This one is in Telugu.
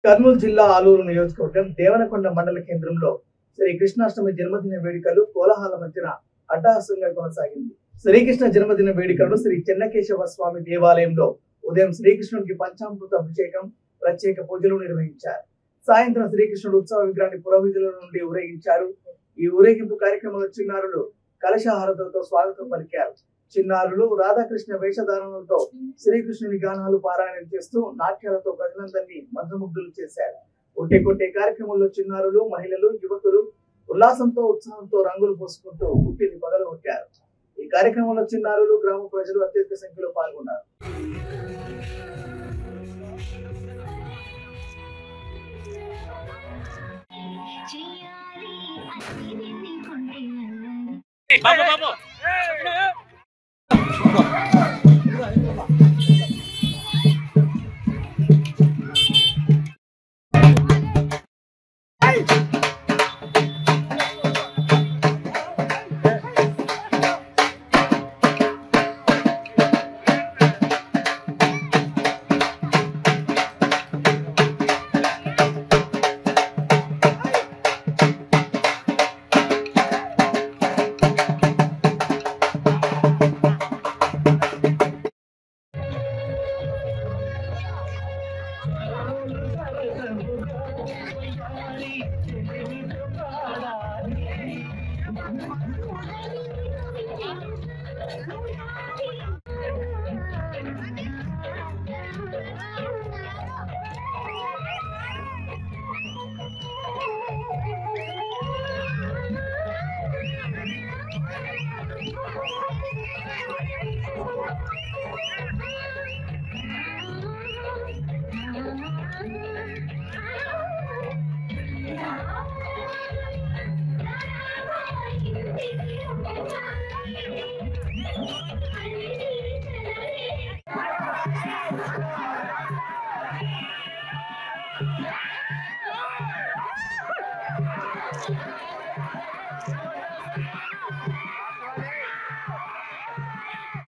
కర్నూలు జిల్లా ఆలూరు నియోజకవర్గం దేవనకొండ మండల కేంద్రంలో శ్రీ కృష్ణాష్టమి జన్మదిన వేడుకలు కోలాహల మధ్యన అట్టహాసంగా కొనసాగింది. శ్రీకృష్ణ జన్మదిన వేడుకలను శ్రీ చెన్నకేశవ స్వామి దేవాలయంలో ఉదయం శ్రీకృష్ణుడికి పంచామృత అభిషేకం, ప్రత్యేక పూజలు నిర్వహించారు. సాయంత్రం శ్రీకృష్ణుడు ఉత్సవ విగ్రహాన్ని పురవీధుల నుండి ఊరేగించారు. ఈ ఊరేగింపు కార్యక్రమంలో చిన్నారులు కలశహారతులతో స్వాగతం పలికారు. చిన్నారులు రాధాకృష్ణ వేషధారణలతో శ్రీకృష్ణుని గానాలు పారాయణం చేస్తూ నాట్యాలతో ప్రజలందరినీ మంత్రముగ్ధులు చేశారు. కొట్టే కార్యక్రమంలో చిన్నారులు, మహిళలు, యువకులు ఉల్లాసంతో ఉత్సాహంతో రంగులు పోసుకుంటూ పుట్టిని పగలగొట్టారు. ఈ కార్యక్రమంలో చిన్నారులు, గ్రామ ప్రజలు అత్యధిక సంఖ్యలో పాల్గొన్నారు. బాబు బాబు